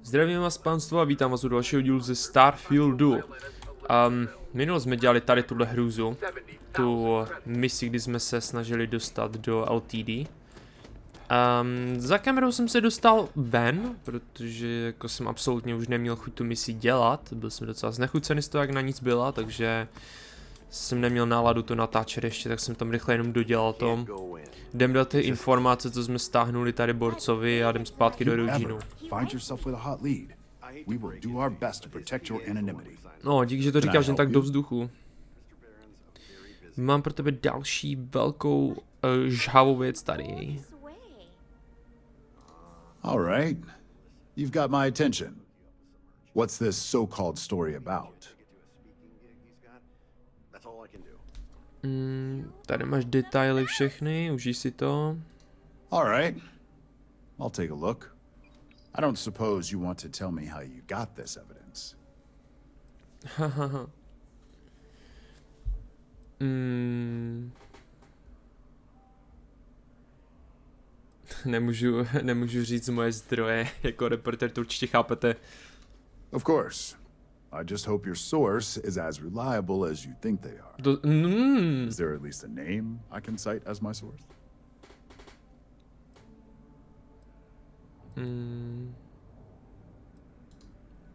Zdravím vás pánstvo a vítám vás u dalšího dílu ze Starfieldu. Minule jsme dělali tady tuhle hrůzu, tu misi, kdy jsme se snažili dostat do LTD. Za kamerou jsem se dostal ven, protože jako jsem absolutně už neměl chuť tu misi dělat. Byl jsem docela znechucený z toho, jak na nic byla, takže jsem neměl náladu to natáčet ještě, tak jsem tam rychle jenom dodělal to. Jdem dát ty informace, co jsme stáhnuli tady borcovi a jdem zpátky do Ryujinu. No, díky, že to říkáš jen tak do vzduchu. Mám pro tebe další velkou žhavou věc tady. All right. You've got my attention. What's this so-called story about? Tady máš detaily všechny, užij si to. All right. I'll take a look. I don't suppose you want to tell me how you got this evidence. Hahaha. Nemůžu říct moje zdroje, jako reporter to určitě chápete. Of course. I just hope your source is as reliable as you think they are. Is there at least a name I can cite as my source?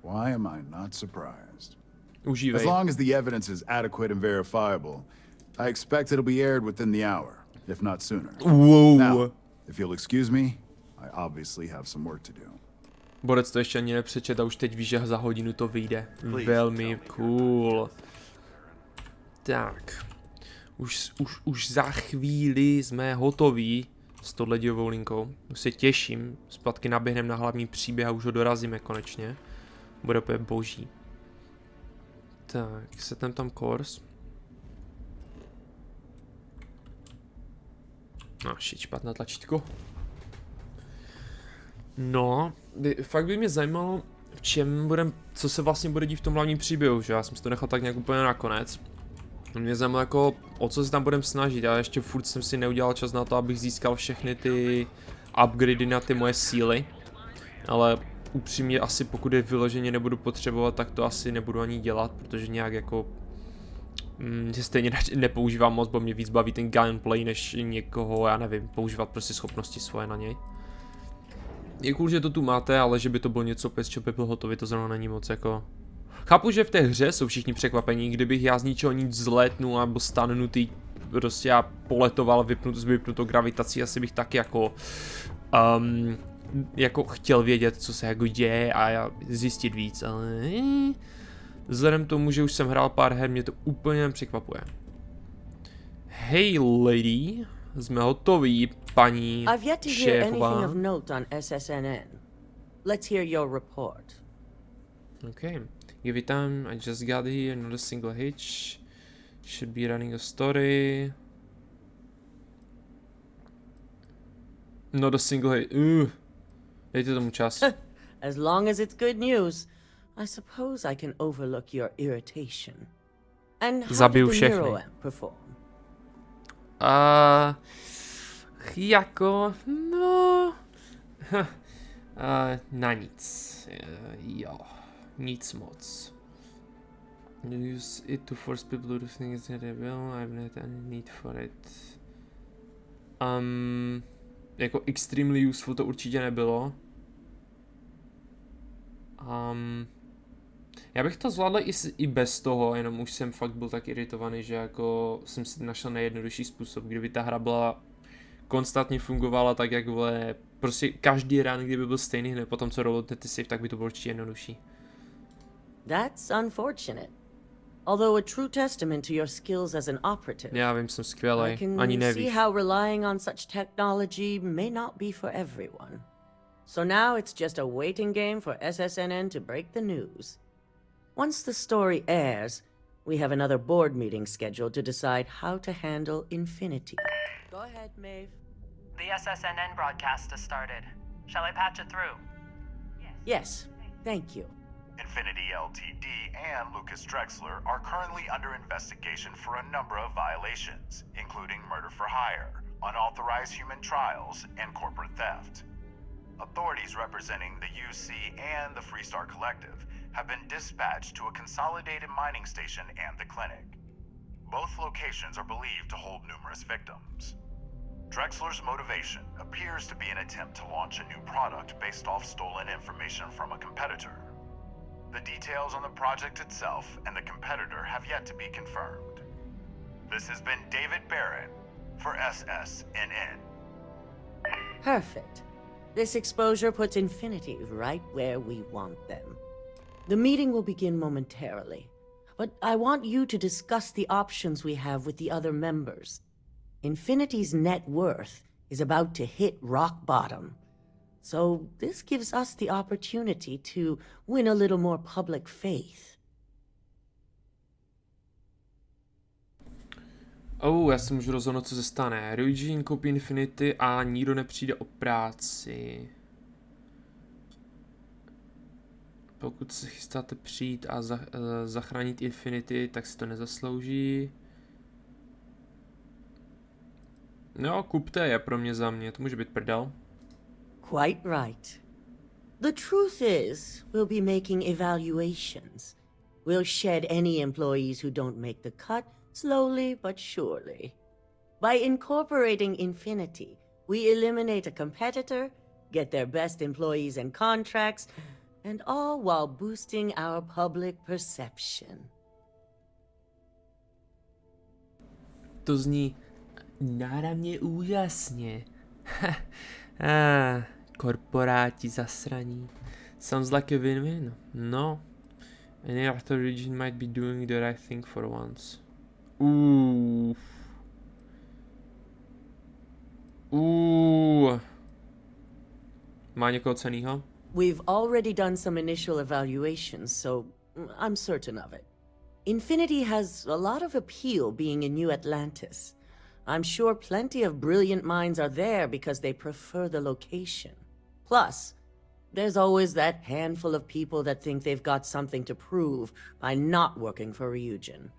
Why am I not surprised? Užívej. As long as the evidence is adequate and verifiable, I expect it'll be aired within the hour, if not sooner. Wow. Now, if you'll excuse me, I obviously have some work to do. Borec to ještě ani nepřečet a už teď ví, že za hodinu to vyjde. Velmi cool. Tak. Už za chvíli jsme hotoví s touhle dějovou linkou. Už se těším. Zpátky naběhneme na hlavní příběh a už ho dorazíme konečně. Bude úplně boží. Tak, setem tam kors. No, shit, špatné tlačítko. No, fakt by mě zajímalo, v čem co se vlastně bude dít v tom hlavním příběhu, že já jsem si to nechal tak nějak úplně nakonec. Mě zajímalo jako, o co se tam budeme snažit, já ještě furt jsem si neudělal čas na to, abych získal všechny ty upgradey na ty moje síly. Ale upřímně asi pokud je vyloženě nebudu potřebovat, tak to asi nebudu ani dělat, protože nějak jako že stejně nepoužívám moc, bo mě víc baví ten gameplay, než někoho, já nevím, používat prostě schopnosti svoje na něj. Je cool, že to tu máte, ale že by to bylo něco, bez čeho by byl hotový, to zrovna není moc jako... Chápu, že v té hře jsou všichni překvapení, kdybych já z ničeho nic zlétnul nebo stanutý, prostě já poletoval s vypnutou gravitací, asi bych taky jako chtěl vědět, co se jako děje a zjistit víc, ale... Vzhledem k tomu, že už jsem hrál pár her, mě to úplně nepřekvapuje. Hey lady, jsme hotoví, paní šéfová. Okay. Give it time, I just got here, not a single hitch. Should be running a story. Not a single hitch. Dejte tomu čas. As long as it's good news, I suppose I can overlook your irritation. And how did the neuroamp perform? Jako, no... na nic. Jo, nic moc. Use it to force people to do things that they will, I've not any need for it. Jako extremely useful to určitě nebylo. Já bych to zvládl i bez toho, jenom už jsem fakt byl tak iritovaný, že jako jsem si našel nejjednodušší způsob, kdyby ta hra byla konstantně fungovala tak, jak vole, prostě každý run, kdyby byl stejný hned potom, co rolloutne ty save, tak by to bylo určitě jednodušší. That's unfortunate. Although a true testament to your skills as an operative. Já vím, jsem skvělej, ani nevíš. I can see how relying on such technology may not be for everyone. So now it's just a waiting game for SSNN to break the news. Once the story airs, we have another board meeting scheduled to decide how to handle Infinity. Go ahead, Maeve. The SSNN broadcast has started. Shall I patch it through? Yes, thank you. Infinity Ltd. and Lucas Drexler are currently under investigation for a number of violations, including murder for hire, unauthorized human trials, and corporate theft. authorities representing the UC and the Freestar Collective have been dispatched to a consolidated mining station and the clinic. Both locations are believed to hold numerous victims. Drexler's motivation appears to be an attempt to launch a new product based off stolen information from a competitor. The details on the project itself and the competitor have yet to be confirmed. This has been David Barrett for SSNN. Perfect. This exposure puts Infinity right where we want them. The meeting will begin momentarily, but I want you to discuss the options we have with the other members. Infinity's net worth is about to hit rock bottom, so this gives us the opportunity to win a little more public faith. Já se můžu rozhodnout, co se stane. Ryujin koupí Infinity a nikdo nepřijde o práci. Pokud se chystáte přijít a zachránit Infinity, tak si to nezaslouží. No, kupte je pro mě za mě, to může být prdel. Quite right. The truth is, we'll be making evaluations. We'll shed any employees who don't make the cut, slowly but surely. By incorporating Infinity, we eliminate a competitor, get their best employees and contracts, and all while boosting our public perception. To zní náramně úžasně. Korporáti zasraní. Sounds like a win-win. No. Any after Ryujin might be doing the right thing for once. Má někoho cenýho? We've already done some initial evaluations, so I'm certain of it. Infinity has a lot of appeal being in New Atlantis. I'm sure plenty of brilliant minds are there because they prefer the location. Plus, there's always that handful of people that think they've got something to prove by not working for Ryujin.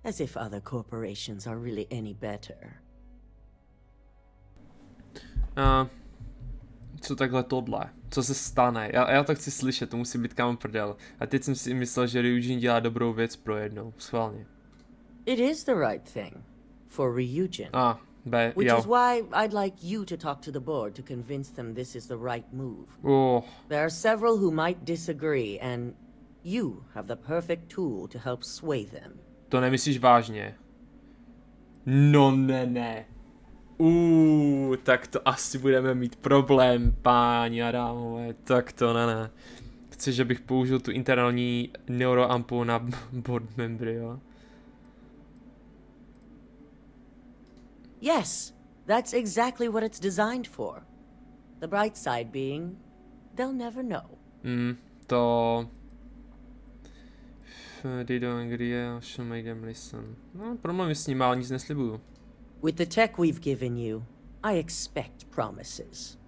As if other corporations are really any better. Co takhle tohle? Co se stane? Já to chci slyšet, to musí být kámo prdel. A teď jsem si myslel, že Ryujin dělá dobrou věc pro jednou. Schválně. It is the right thing. For Ryujin. Which is why I'd like you to talk to the board to convince them this is the right move. There are several who might disagree, and you have the perfect tool to help sway them. To nemyslíš vážně? No ne. Tak to asi budeme mít problém, páni a dámové. Tak to ne. Chceš, abych použil tu interní neuroampu na board membry, jo? Yes, that's exactly what it's designed for. The bright side being, they'll never know. They don't agree, I shall make them listen. No, problémy s ním, ale nic neslibuju. With the tech we've given you, I expect promises.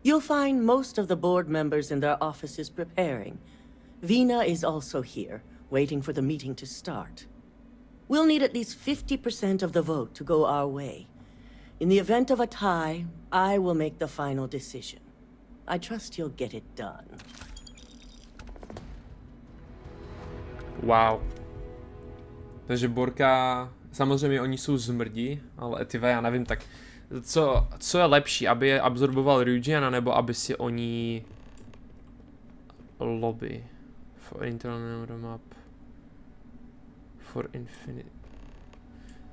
You'll find most of the board members in their offices preparing. Vina is also here, waiting for the meeting to start. We'll need at least 50% of the vote to go our way. In the event of a tie, I will make the final decision. I trust you'll get it done. Wow. Takže Borka, samozřejmě oni jsou zmrdi, ale tyve, já nevím, tak co je lepší, aby je absorboval Ryujin, nebo aby si oni lobby for internal roadmap for infinite.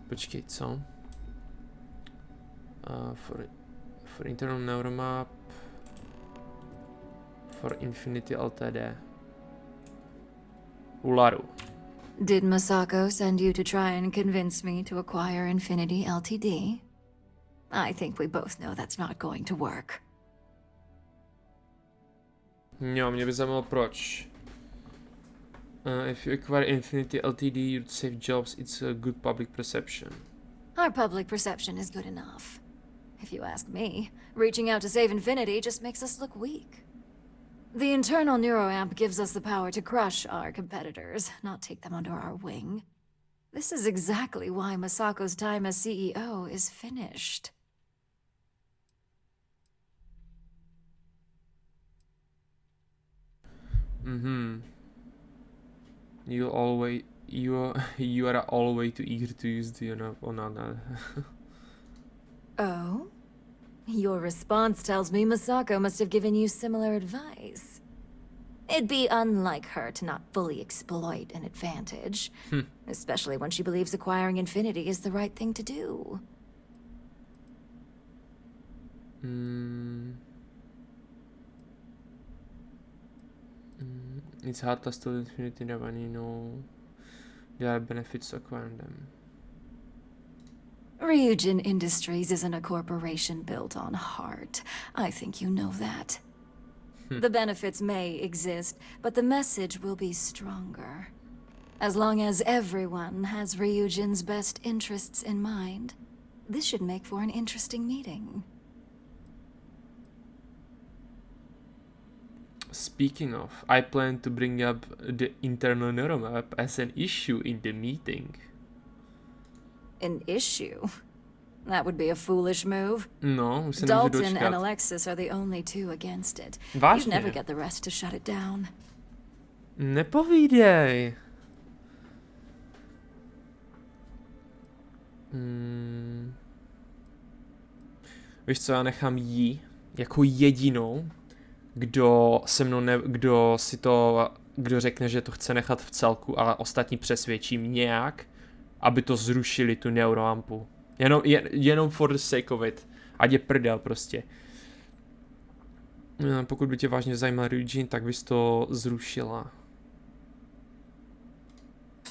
Počkej, co? For internal neuromap for Infinity Ltd. Ularu. Did Masako send you to try and convince me to acquire Infinity Ltd? I think we both know that's not going to work. Jo, mě by zajímalo proč. If you acquire Infinity Ltd, you'd save jobs, it's a good public perception. Our public perception is good enough. If you ask me, reaching out to save Infinity just makes us look weak. The internal neuroamp gives us the power to crush our competitors, not take them under our wing. This is exactly why Masako's time as CEO is finished. You are always too eager to use the, you know, Oh? Your response tells me Masako must have given you similar advice. It'd be unlike her to not fully exploit an advantage, especially when she believes acquiring infinity is the right thing to do. It's hard to steal infinity when you know there are benefits to acquiring them. Ryujin Industries isn't a corporation built on heart. I think you know that. The benefits may exist, but the message will be stronger. As long as everyone has Ryujin's best interests in mind, this should make for an interesting meeting. Speaking of, I plan to bring up the internal neuromap as an issue in the meeting. An issue? That would be a foolish move. No, už se nemůžu Dalton dočkat. and Alexis are the only two against it. Vážně? You'd never get the rest to shut it down. Nepovídej. Víš co, já nechám jí jako jedinou, kdo se mnou kdo řekne, že to chce nechat v celku, ale ostatní přesvědčím nějak, aby to zrušili, tu neuroampu. Jenom for the sake of it. Ať je prdel prostě. Pokud by tě vážně zajímal Ryujin, tak bys to zrušila.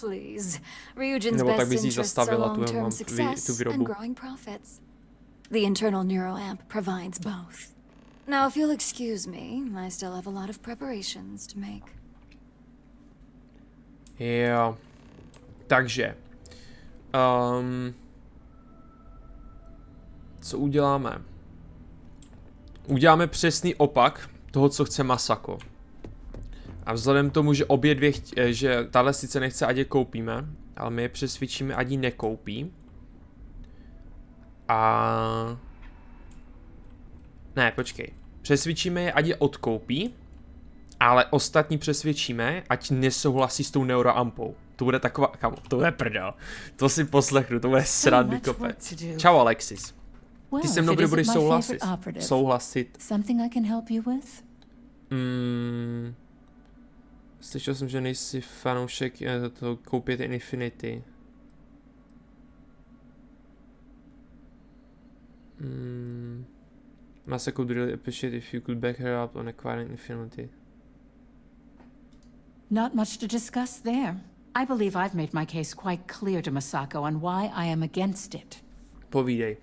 Please. Ryujin's Nebo tak best bys jí interests are zastavila tu long-term success tu and výrobu. growing profits. The internal neuroamp provides both. Now, if you'll excuse me, I still have a lot of preparations to make. Jo. Takže. Co uděláme? Uděláme přesný opak toho, co chce Masako. A vzhledem k tomu, že obě dvě že tahle sice nechce, ať je koupíme, ale my je přesvědčíme, ať ji nekoupí. A... Ne, počkej. Přesvědčíme je, ať je odkoupí, ale ostatní přesvědčíme, ať nesouhlasí s tou neuroampou. To bude taková, kamo, to bude prdel. To si poslechnu, to bude srandy kopec. Čau Alexis. Ty se mnou budeš souhlasit. Something I can help you with? Slyšel jsem, že nejsi fanoušek toho koupit Infinity. Masako would really appreciate if you could back her up on acquiring Infinity. Not much to discuss there. I believe I've made my case quite clear to Masako on why I am against it. Povídej.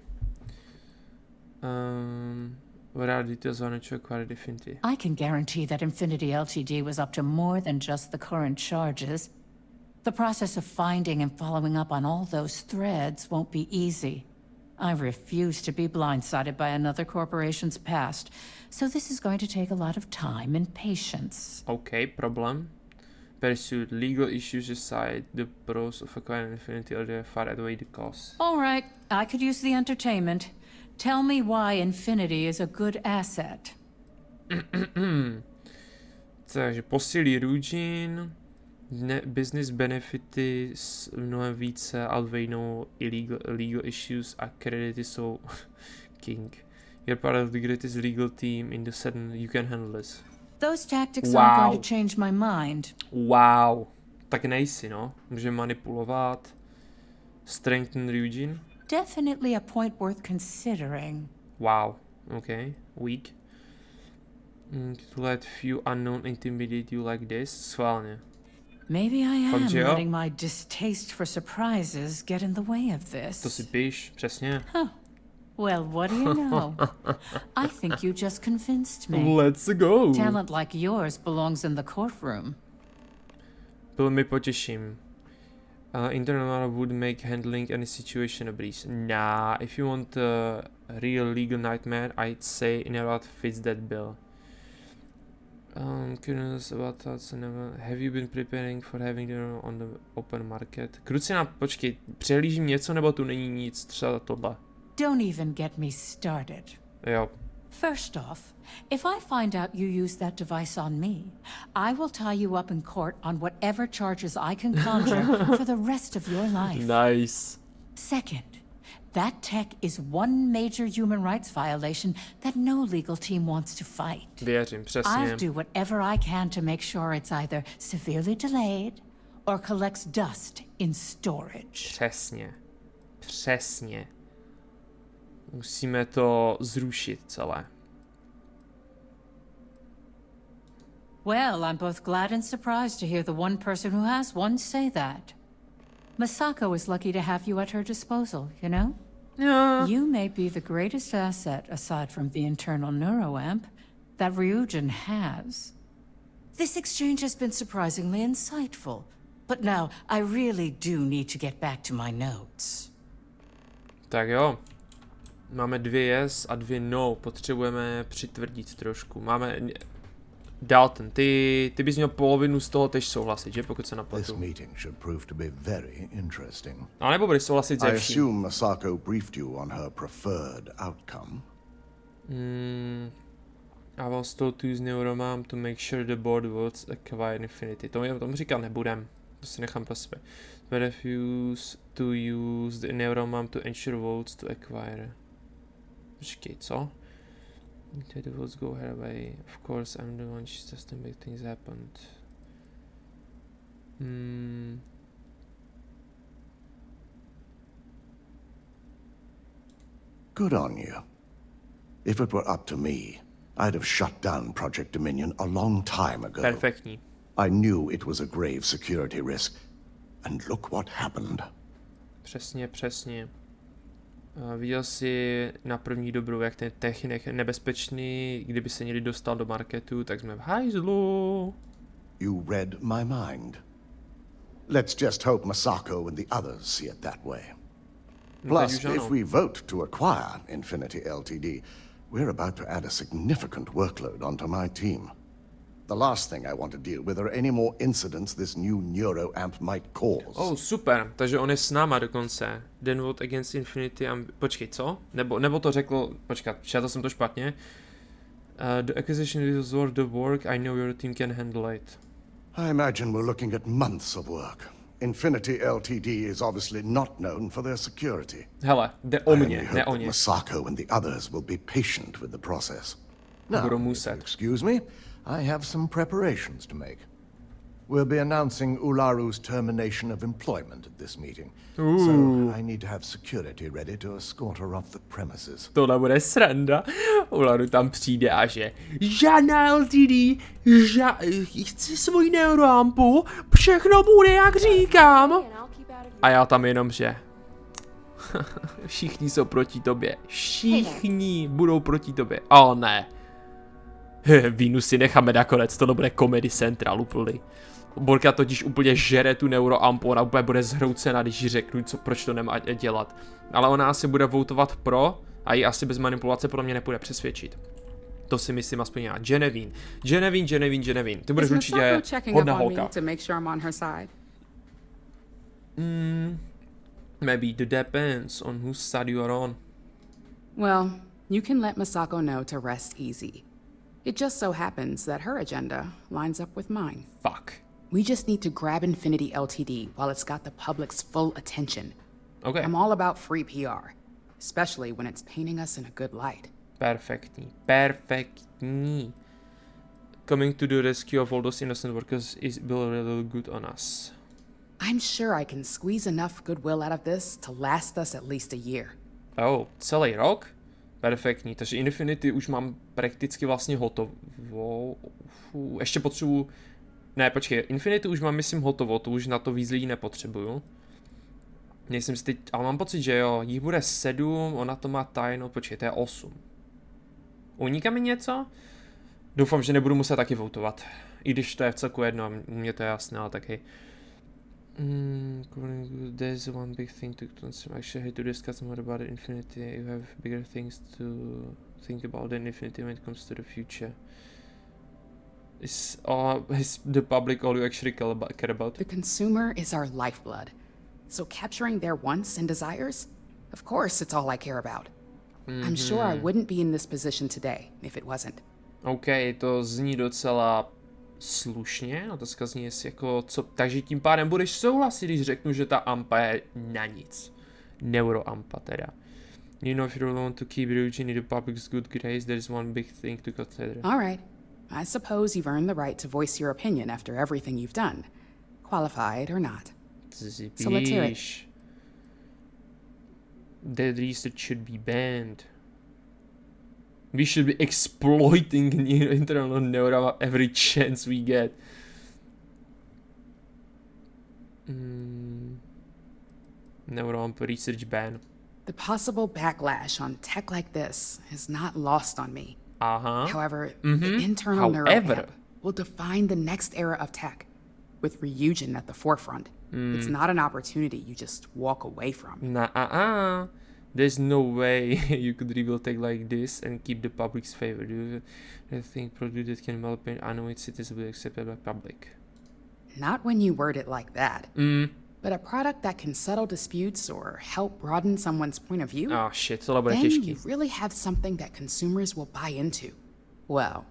What are details on it to acquire Infinity? I can guarantee that Infinity Ltd was up to more than just the current charges. The process of finding and following up on all those threads won't be easy. I refuse to be blindsided by another corporation's past, so this is going to take a lot of time and patience. Okay, problem. Pursued legal issues aside, the pros of acquiring Infinity are far outweigh the costs. All right, I could use the entertainment. Tell me why Infinity is a good asset. Takže posílí Ryujin, business benefity mnohem více outweighnou legal issues a kredity jsou king. You're part of the greatest legal team in the setting, you can handle this. Those tactics aren't going to change my mind. Wow. Tak nejsi, no. Může manipulovat. Strengthen Ryujin. Definitely a point worth considering. Wow. Okay. Weak. To let few unknown intimidate you like this. Schválně. Maybe I am Fakt, že jo? letting my distaste for surprises get in the way of this. To si píš, přesně. Huh. Well, what do you know? I think you just convinced me. Let's go. Talent like yours belongs in the courtroom. Velmi potěším. Internal would make handling any situation a breeze. Nah, if you want a real legal nightmare, I'd say Inerat fits that bill. Curious about that, have you been preparing for having them on the open market? Krucina, počkej, přehlížím něco, nebo tu není nic, třeba tohle? Don't even get me started. Jo, First off, if I find out you used that device on me, I will tie you up in court on whatever charges I can conjure for the rest of your life. Nice. Second, that tech is one major human rights violation that no legal team wants to fight. Věřím, přesně. I'll do whatever I can to make sure it's either severely delayed or collects dust in storage. Přesně. Přesně. Musíme to zrušit celé. Well, I'm both glad and surprised to hear the one person who has one say that. Masako is lucky to have you at her disposal, you know? Yeah. You may be the greatest asset, aside from the internal neuroamp, that Ryujin has. This exchange has been surprisingly insightful, but now I really do need to get back to my notes. Tak jo. Máme 2 yes a 2 no. Potřebujeme přitvrdit trošku. Máme... Dalton, ty bys měl polovinu z toho tež souhlasit, že? Pokud se napletu. This meeting should prove to be very interesting. A nebo budeš souhlasit ze I vším? assume Masako briefed you on her preferred outcome. I was told to use Neuromam to make sure the board votes acquire infinity. Tomu říkat nebudem. To si nechám pro sebe. But refuse to use the Neuromam to ensure votes to acquire. Počkej, co? The votes go her way. Of course, I'm the one she's just to make things happen. Good on you. If it were up to me, I'd have shut down Project Dominion a long time ago. Perfektní. I knew it was a grave security risk, and look what happened. Přesně, přesně. Viděl jsi na první dobrou, jak ten tech je nebezpečný, kdyby se někdy dostal do marketu, tak jsme v hajzlu. You read my mind. Let's just hope Masako and the others see it that way. Plus, if we vote to acquire Infinity Ltd, we're about to add a significant workload onto my team. The last thing I want to deal with are any more incidents this new neuroamp might cause. Oh, super, takže on je s náma dokonce. Then vote against Infinity počkej, co? Nebo to řekl, počkat, četl jsem to špatně. The acquisition is worth the work, I know your team can handle it. I imagine we're looking at months of work. Infinity Ltd is obviously not known for their security. Hele, jde o mě, ne o ně. Masako and the others will be patient with the process. Now, Budou if muset. you'll excuse me, I have some preparations to make. We'll be announcing Ularu's termination of employment at this meeting. So I need to have security ready to escort her off the premises. Tohle bude sranda. Ularu tam přijde a že žádná LTD, chci svůj neuroampu, všechno bude jak říkám. A já tam jenom že všichni jsou proti tobě. Všichni budou proti tobě. O ne. Vínu si necháme nakonec, to bude Comedy Central úplně. Borka totiž úplně žere tu neuroampu, ona úplně bude zhroucena, když jí řeknu, proč to nemá dělat. Ale ona asi bude votovat pro a jí asi bez manipulace podle mě nepůjde přesvědčit. To si myslím aspoň já. Genevieve. Ty budeš určitě hodná holka. Maybe it depends on whose side you are on. Well, you can let Masako know to rest easy. It just so happens that her agenda lines up with mine. Fuck. We just need to grab Infinity Ltd while it's got the public's full attention. Okay. I'm all about free PR, especially when it's painting us in a good light. Perfektní. Coming to the rescue of all those innocent workers will really good on us. I'm sure I can squeeze enough goodwill out of this to last us at least a year. Oh, celý rok? Perfektní, takže Infinity už mám prakticky vlastně hotovo. Ještě potřebuji... Ne, počkej, Infinity už mám, myslím, hotovo, to už na to víc lidí nepotřebuju. Nejsem si teď, ale mám pocit, že jo, jich bude 7, ona to má tajnou, počkej, to je 8. Uniká mi něco? Doufám, že nebudu muset taky votovat. I když to je v celku jedno, mně to je jasné, ale taky. There's one big thing to consider. Actually, I hate to discuss more about Infinity. You have bigger things to think about than Infinity when it comes to the future. Is the public all you actually care about? The consumer is our lifeblood. So capturing their wants and desires? Of course, it's all I care about. I'm sure I wouldn't be in this position today if it wasn't. OK, to zní docela slušně, otázka zní jestli jako co, takže tím pádem budeš souhlasit, když řeknu, že ta ampa je na nic. Neuroampa teda. You know, if you want to keep Ryujin in the public's good grace, there is one big thing to consider. All right. I suppose you've earned the right to voice your opinion after everything you've done, qualified or not. So let's hear it. That research should be banned. We should be exploiting internal neuroma every chance we get. Neuroamp research ban. The possible backlash on tech like this is not lost on me. However, the internal neuroamp will define the next era of tech, with Ryujin at the forefront. It's not an opportunity you just walk away from. There's no way you could rebuild tech like this and keep the public's favor. Do you think product that can well paint annoyed citizens will be accepted by public? Not when you word it like that. But a product that can settle disputes or help broaden someone's point of view, oh shit, tohle bude then těžký. you really have something that consumers will buy into. Well,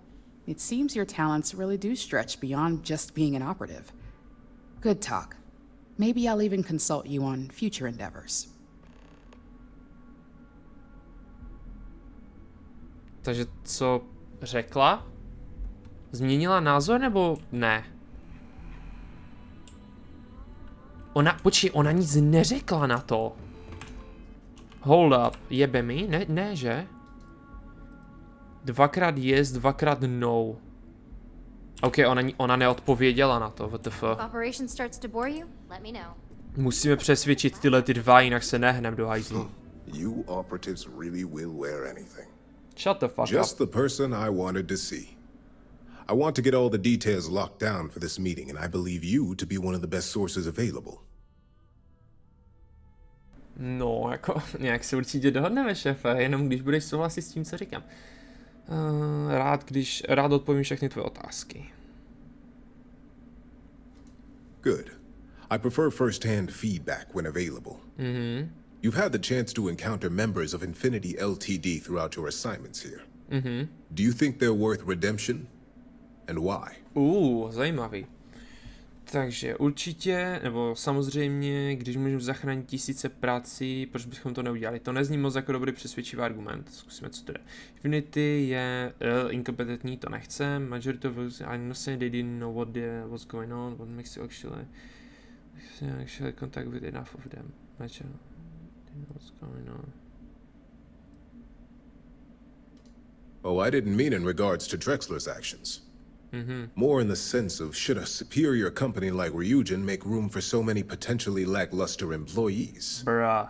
it seems your talents really do stretch beyond just being an operative. Good talk. Maybe I'll even consult you on future endeavors. Takže co řekla? Změnila názor nebo ne? Ona nic neřekla na to. Hold up, jebe mi? Ne, že? Dvakrát yes, dvakrát no. OK, ona neodpověděla na to, WTF. Musíme přesvědčit tyhle ty dva, jinak se nehnem do hajzlu. You operatives really will wear anything. Shut the fuck Just up. the person I wanted to see. I want to get all the details locked down for this meeting, and I believe you to be one of the best sources available. No, jako, nějak se určitě dohodneme, šéfe, jenom když budeš souhlasit s tím, co říkám. Rád odpovím všechny tvoje otázky. Good. I prefer first-hand feedback when available. You've had the chance to encounter members of Infinity LTD throughout your assignments here. Do you think they're worth redemption? And why? Zajímavý. Takže určitě, nebo samozřejmě, když můžeme zachránit tisíce prací, proč bychom to neudělali? To nezní moc jako dobrý přesvědčivý argument. Zkusíme, co to jde. Infinity je inkompetentní, to nechce. Majority of us, I know they didn't know what's going on, what makes you actually contact with enough of them. What's going on? Oh, I didn't mean in regards to Drexler's actions. More in the sense of, should a superior company like Ryujin make room for so many potentially lackluster employees? Bruh.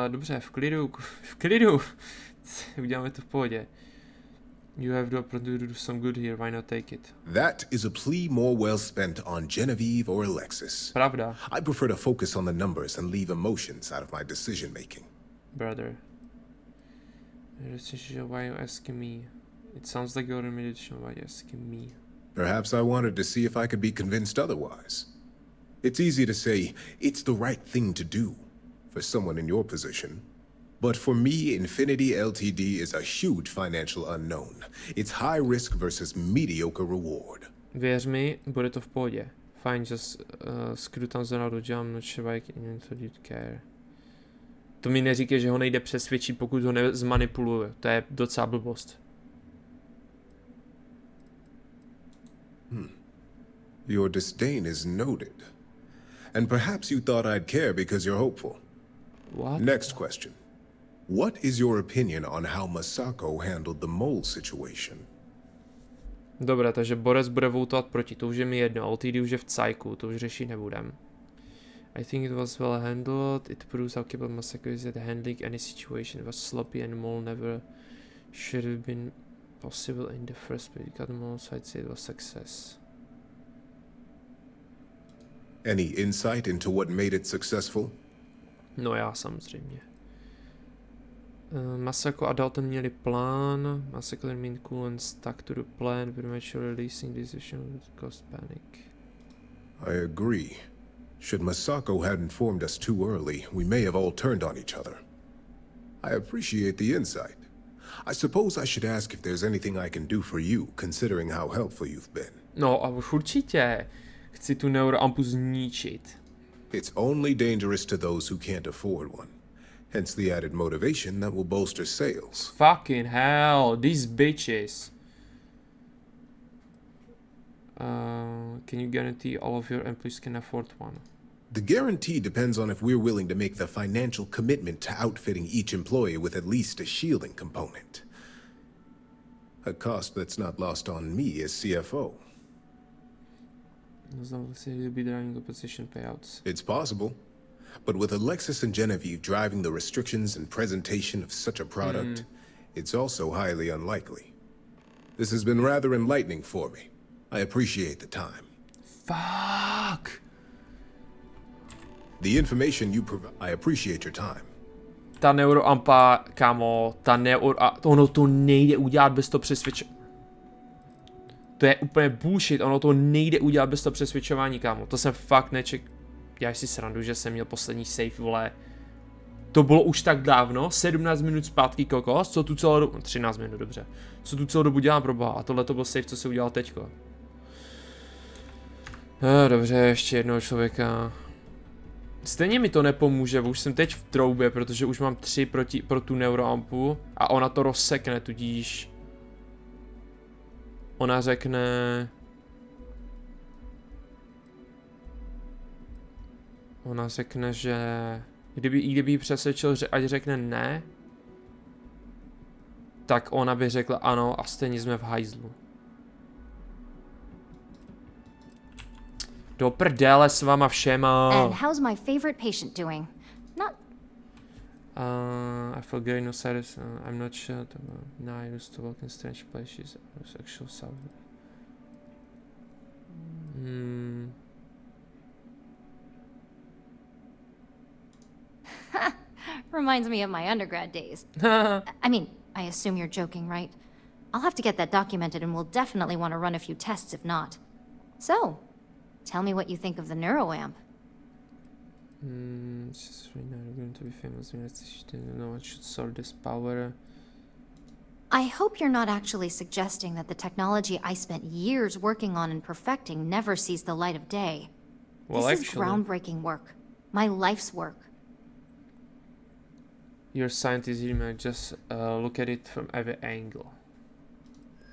Dobře, v klidu. Uděláme to v pohodě. You have the opportunity to do some good here, why not take it? That is a plea more well spent on Genevieve or Alexis. Pravda. I prefer to focus on the numbers and leave emotions out of my decision making. Brother. Why are you asking me? It sounds like you're in meditation. Why are you asking me? Perhaps I wanted to see if I could be convinced otherwise. It's easy to say, it's the right thing to do for someone in your position. But for me, Infinity LTD is a huge financial unknown. It's high risk versus mediocre reward. Věř mi, bude to v pohodě. Fine, just screw tam zóna do jam, not sure why you did care. To mi neříká, že ho nejde přesvědčit, pokud ho nezmanipuluje. To je docela blbost. Your disdain is noted. And perhaps you thought I'd care because you're hopeful. What? Next question. What is your opinion on how Masako handled the mole situation? Dobré, takže Borec bude votovat proti, to už je mi jedno, LTD už je v cajku, to už řešit nebudem. I think it was well handled, it proves how capable Masako is at handling any situation. It was sloppy and mole never should have been possible in the first place. Got the mole, so I'd say it was success. Any insight into what made it successful? No já samozřejmě. Masako a Dalton měli plán. Masako remained cool and stuck to the plan, premature releasing decision would cause panic. I agree. Should Masako had informed us too early, we may have all turned on each other. I appreciate the insight. I suppose I should ask if there's anything I can do for you, considering how helpful you've been. No, a už určitě. Chci tu neuroampu zničit. It's only dangerous to those who can't afford one. Hence the added motivation that will bolster sales. Fucking hell, these bitches. Can you guarantee all of your employees can afford one? The guarantee depends on if we're willing to make the financial commitment to outfitting each employee with at least a shielding component. A cost that's not lost on me as CFO. It's possible. But with Alexis and Genevieve driving the restrictions and presentation of such a product, it's also highly unlikely. This has been rather enlightening for me. I appreciate the time. Fuck. The information you provide, I appreciate your time. Ta neuroampa, kámo, ono to nejde udělat bez toho přesvědčování. To je úplně bullshit, ono to nejde udělat bez toho přesvědčování, kámo. To jsem fakt nečekal. Já si srandu, že jsem měl poslední save, vole. To bylo už tak dávno, 17 minut zpátky kokos, co tu celou dobu, 13 minut, dobře. Co tu celou dobu dělám pro boha, a tohle to byl save, co se udělal teďko. Dobře, ještě jednoho člověka. Stejně mi to nepomůže, už jsem teď v troubě, protože už mám 3 pro tu neuroampu a ona to rozsekne, tudíž. Ona řekne... Ona řekne, že... kdyby ji přesvědčil, že ať řekne ne, tak ona by řekla ano a stejně jsme v hajzlu. Do prdele s váma všema. And how's my favorite patient doing? Not... I feel very no sadness. I'm not sure. Now I used to walk in strange places. I was actually sad. Reminds me of my undergrad days. I mean, I assume you're joking, right? I'll have to get that documented and we'll definitely want to run a few tests if not. So, tell me what you think of the neuroamp. It's right now going to be famous. No one should sort this power. I hope you're not actually suggesting that the technology I spent years working on and perfecting never sees the light of day. Well, this is groundbreaking work. My life's work. Your scientist might just look at it from every angle.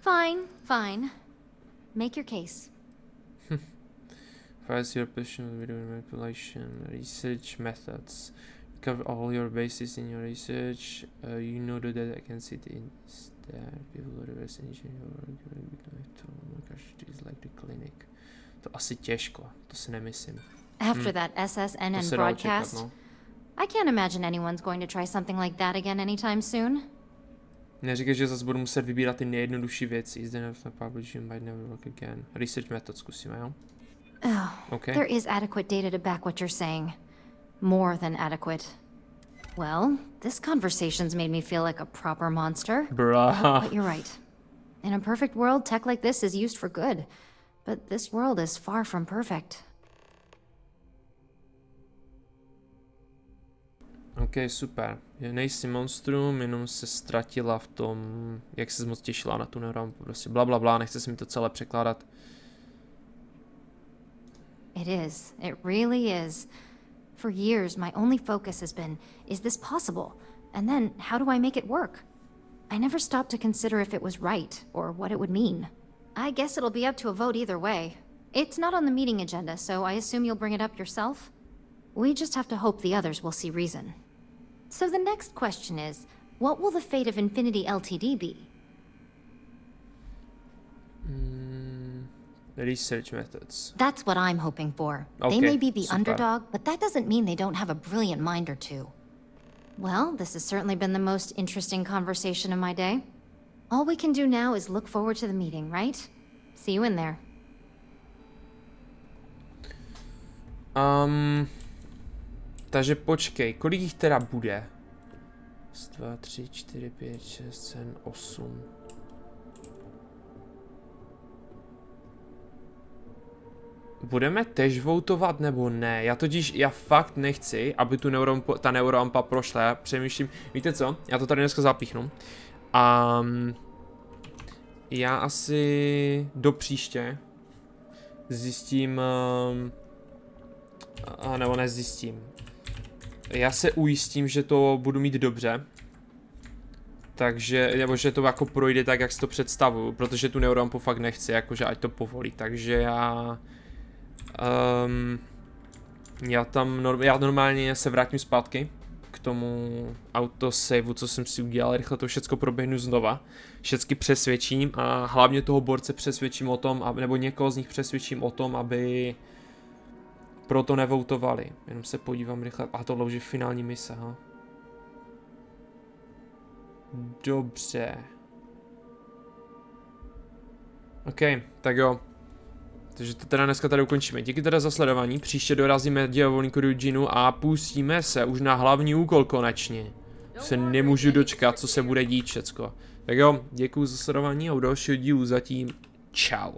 Fine, fine. Make your case. First, your passion with video manipulation, research methods. Cover all your bases in your research. You know that I can sit in there. People reverse engineering is like the clinic. To asi těžko, to si nemyslím. After that SSNN broadcast, I can't imagine anyone's going to try something like that again anytime soon. Neříkej, že zase budu muset vybírat ty nejjednodušší věci. Then after publishing might never work again. Research method zkusíme, jo? Okay. There is adequate data to back what you're saying. More than adequate. Well, this conversation's made me feel like a proper monster. Bruh. But you're right. In a perfect world, tech like this is used for good. But this world is far from perfect. OK, super. Nejsi monstrum, jenom se ztratila v tom, jak se moc těšila na tu neuroampu. Prostě blablabla, nechce se mi to celé překládat. It is. It really is. For years, my only focus has been, is this possible? And then, how do I make it work? I never stopped to consider if it was right, or what it would mean. I guess it'll be up to a vote either way. It's not on the meeting agenda, so I assume you'll bring it up yourself? We just have to hope the others will see reason. So the next question is, what will the fate of Infinity Ltd be? Research methods. That's what I'm hoping for. Okay, they may be the super. underdog, but that doesn't mean they don't have a brilliant mind or two. Well, this has certainly been the most interesting conversation of my day. All we can do now is look forward to the meeting, right? See you in there. Takže počkej, kolik jich teda bude? 2, 3, 4, 5, 6, 7, 8. Budeme tež votovat nebo ne? Já fakt nechci, aby tu ta neuroampa prošla. Já přemýšlím, víte co? Já to tady dneska zapíchnu. A já asi do příště zjistím, nebo nezjistím. Já se ujistím, že to budu mít dobře. Takže, nebo že to jako projde tak, jak si to představuju, protože tu neuroampu fakt nechci, jakože ať to povolí, takže já normálně se vrátím zpátky k tomu autosaveu, co jsem si udělal, rychle to všechno proběhnu znova, všechny přesvědčím a hlavně toho borce přesvědčím o tom, nebo někoho z nich přesvědčím o tom, aby proto nevoutovali, jenom se podívám rychle, a tohle už je finální mise, ha. Dobře. OK, tak jo. Takže to teda dneska tady ukončíme. Díky teda za sledování. Příště dorazíme dějovolníku Ryujinu a pustíme se už na hlavní úkol konečně. Se nemůžu dočkat, co se bude dít všecko. Tak jo, děkuju za sledování a u dalšího dílu zatím čau.